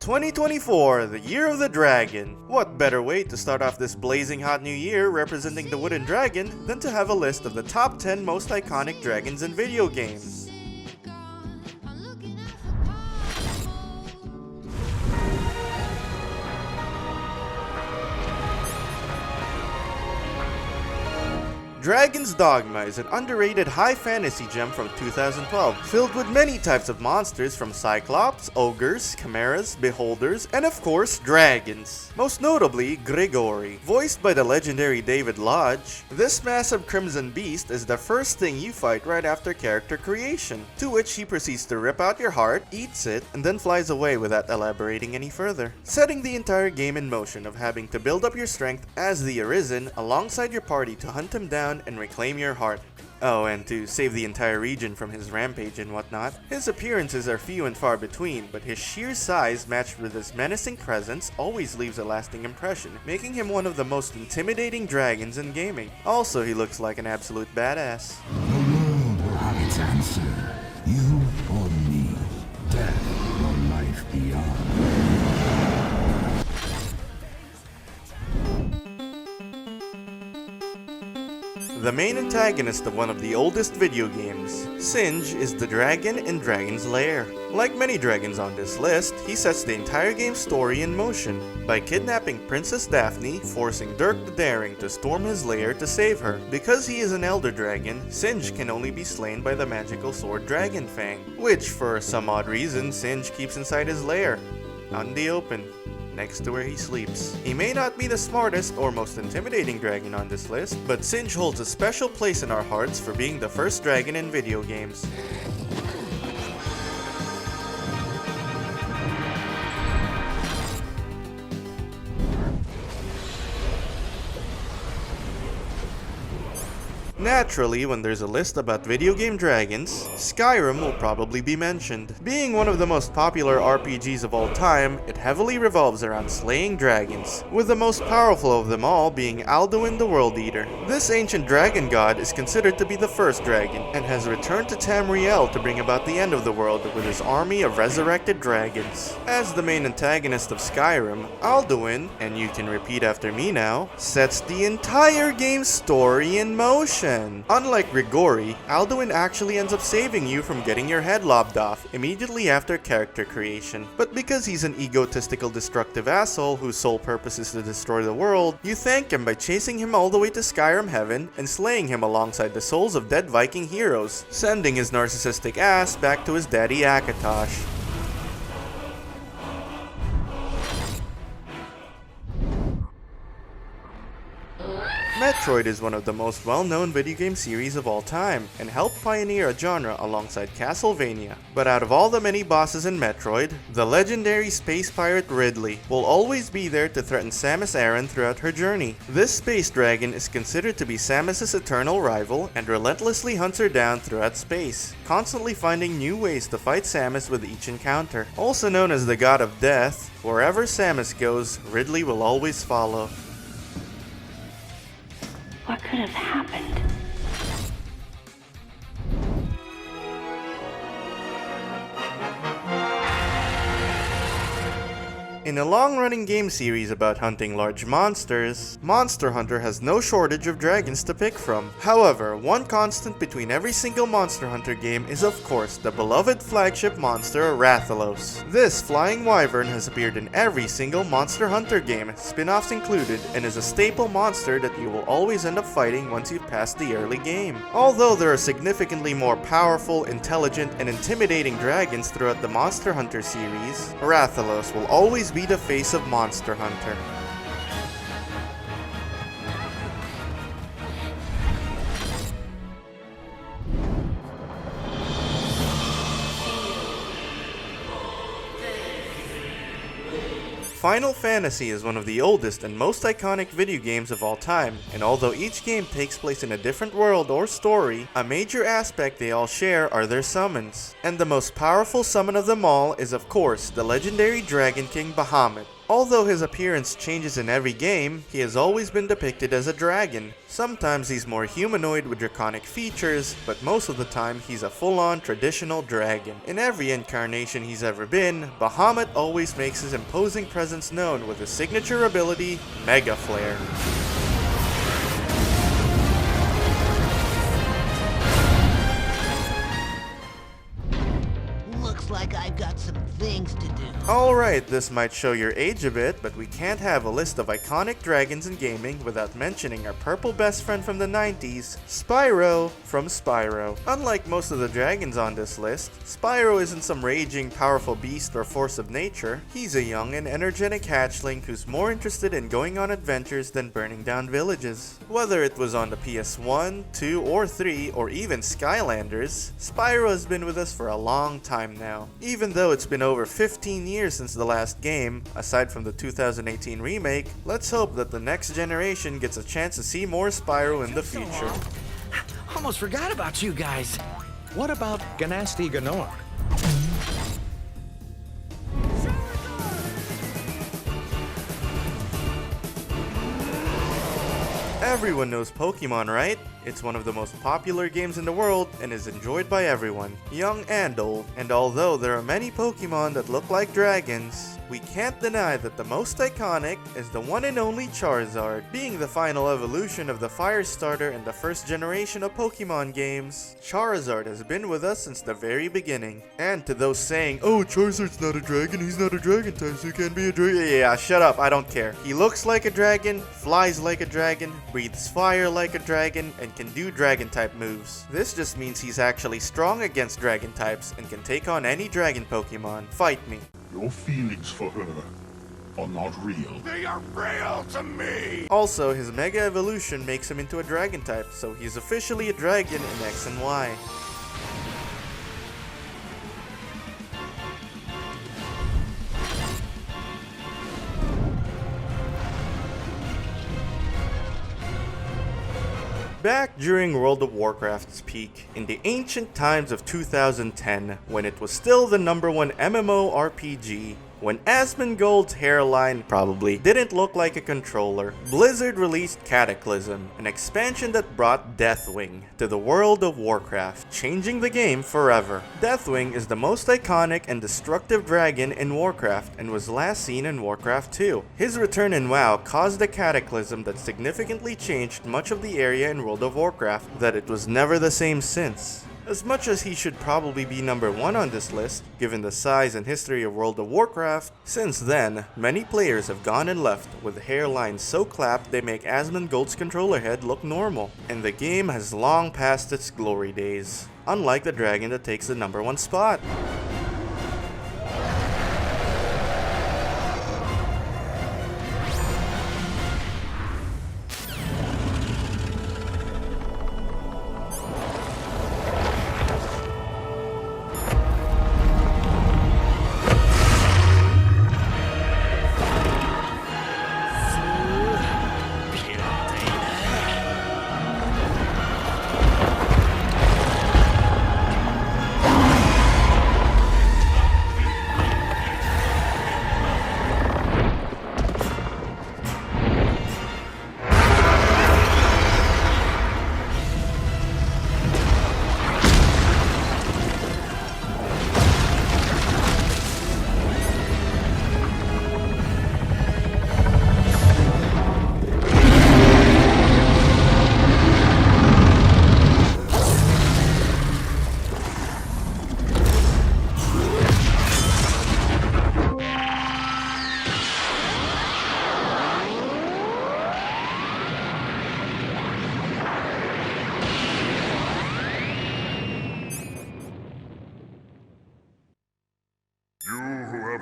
2024, the year of the dragon. What better way to start off this blazing hot new year representing the wooden dragon than to have a list of the top 10 most iconic dragons in video games. Dragon's Dogma is an underrated high fantasy gem from 2012, filled with many types of monsters from cyclops, ogres, chimeras, beholders, and of course, dragons. Most notably, Grigori. Voiced by the legendary David Lodge, this massive crimson beast is the first thing you fight right after character creation, to which he proceeds to rip out your heart, eats it, and then flies away without elaborating any further, setting the entire game in motion of having to build up your strength as the Arisen alongside your party to hunt him down and reclaim your heart. Oh, and to save the entire region from his rampage and whatnot. His appearances are few and far between, but his sheer size matched with his menacing presence always leaves a lasting impression, making him one of the most intimidating dragons in gaming. Also, he looks like an absolute badass. The world will have its answer. You or me. Death or life beyond. The main antagonist of one of the oldest video games, Singe is the dragon in Dragon's Lair. Like many dragons on this list, he sets the entire game's story in motion by kidnapping Princess Daphne, forcing Dirk the Daring to storm his lair to save her. Because he is an elder dragon, Singe can only be slain by the magical sword Dragon Fang, which for some odd reason Singe keeps inside his lair, out in the open, next to where he sleeps. He may not be the smartest or most intimidating dragon on this list, but Singe holds a special place in our hearts for being the first dragon in video games. Naturally, when there's a list about video game dragons, Skyrim will probably be mentioned. Being one of the most popular RPGs of all time, it heavily revolves around slaying dragons, with the most powerful of them all being Alduin the World Eater. This ancient dragon god is considered to be the first dragon, and has returned to Tamriel to bring about the end of the world with his army of resurrected dragons. As the main antagonist of Skyrim, Alduin, and you can repeat after me now, sets the entire game's story in motion. Unlike Grigori, Alduin actually ends up saving you from getting your head lobbed off immediately after character creation. But because he's an egotistical destructive asshole whose sole purpose is to destroy the world, you thank him by chasing him all the way to Skyrim Heaven and slaying him alongside the souls of dead Viking heroes, sending his narcissistic ass back to his daddy Akatosh. Metroid is one of the most well-known video game series of all time, and helped pioneer a genre alongside Castlevania. But out of all the many bosses in Metroid, the legendary space pirate Ridley will always be there to threaten Samus Aran throughout her journey. This space dragon is considered to be Samus's eternal rival, and relentlessly hunts her down throughout space, constantly finding new ways to fight Samus with each encounter. Also known as the God of Death, wherever Samus goes, Ridley will always follow. What could have happened? In a long-running game series about hunting large monsters, Monster Hunter has no shortage of dragons to pick from. However, one constant between every single Monster Hunter game is of course the beloved flagship monster Rathalos. This flying wyvern has appeared in every single Monster Hunter game, spin-offs included, and is a staple monster that you will always end up fighting once you've passed the early game. Although there are significantly more powerful, intelligent, and intimidating dragons throughout the Monster Hunter series, Rathalos will always be the face of Monster Hunter. Final Fantasy is one of the oldest and most iconic video games of all time, and although each game takes place in a different world or story, a major aspect they all share are their summons. And the most powerful summon of them all is of course the legendary Dragon King Bahamut. Although his appearance changes in every game, he has always been depicted as a dragon. Sometimes he's more humanoid with draconic features, but most of the time he's a full-on traditional dragon. In every incarnation he's ever been, Bahamut always makes his imposing presence known with his signature ability, Mega Flare. Looks like I've got some things to do. Alright, this might show your age a bit, but we can't have a list of iconic dragons in gaming without mentioning our purple best friend from the 90s, Spyro from Spyro. Unlike most of the dragons on this list, Spyro isn't some raging, powerful beast or force of nature. He's a young and energetic hatchling who's more interested in going on adventures than burning down villages. Whether it was on the PS1, 2, or 3, or even Skylanders, Spyro has been with us for a long time now. Even though it's been over 15 years since the last game, aside from the 2018 remake, let's hope that the next generation gets a chance to see more Spyro in the future. Almost forgot about you guys. What about Ganasty Ganor? Everyone knows Pokemon, right? It's one of the most popular games in the world and is enjoyed by everyone, young and old. And although there are many Pokemon that look like dragons, we can't deny that the most iconic is the one and only Charizard. Being the final evolution of the Fire Starter in the first generation of Pokemon games, Charizard has been with us since the very beginning. And to those saying, "Oh, Charizard's not a dragon, he's not a dragon type, so he can't be a dragon." Yeah, shut up, I don't care. He looks like a dragon, flies like a dragon, breathes fire like a dragon, and can do dragon type moves. This just means he's actually strong against dragon types and can take on any dragon Pokemon. Fight me. Your feelings for her are not real. They are real to me! Also, his Mega Evolution makes him into a dragon type, so he's officially a dragon in X and Y. Back during World of Warcraft's peak, in the ancient times of 2010, when it was still the #1 MMORPG, when Asmongold's hairline probably didn't look like a controller, Blizzard released Cataclysm, an expansion that brought Deathwing to the World of Warcraft, changing the game forever. Deathwing is the most iconic and destructive dragon in Warcraft and was last seen in Warcraft 2. His return in WoW caused a cataclysm that significantly changed much of the area in World of Warcraft that it was never the same since. As much as he should probably be #1 on this list, given the size and history of World of Warcraft, since then, many players have gone and left with hairlines so clapped they make Asmongold's controller head look normal, and the game has long passed its glory days, unlike the dragon that takes the #1 spot.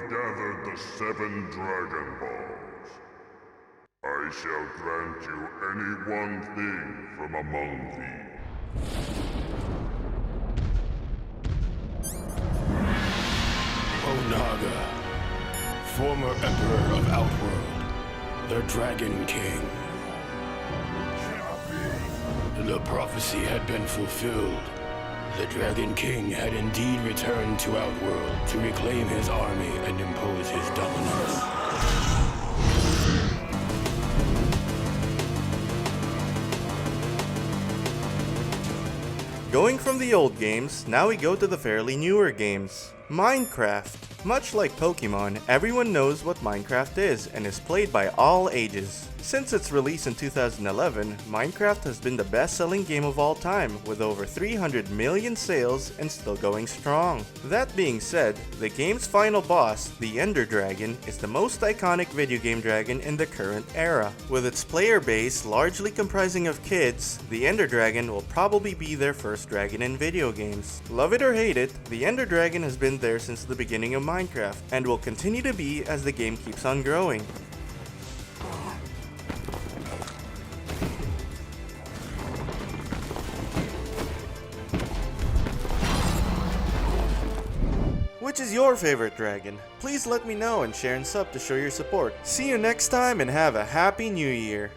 Gathered the 7 Dragon Balls. I shall grant you any one thing from among these. Onaga, former Emperor of Outworld, the Dragon King. The prophecy had been fulfilled. The Dragon King had indeed returned to Outworld to reclaim his army and impose his dominance. Going from the old games, now we go to the fairly newer games. Minecraft. Much like Pokemon, everyone knows what Minecraft is and is played by all ages. Since its release in 2011, Minecraft has been the best-selling game of all time, with over 300 million sales and still going strong. That being said, the game's final boss, the Ender Dragon, is the most iconic video game dragon in the current era. With its player base largely comprising of kids, the Ender Dragon will probably be their first dragon in video games. Love it or hate it, the Ender Dragon has been there since the beginning of Minecraft, and will continue to be as the game keeps on growing. Which is your favorite dragon? Please let me know and share and sub to show your support. See you next time and have a happy new year!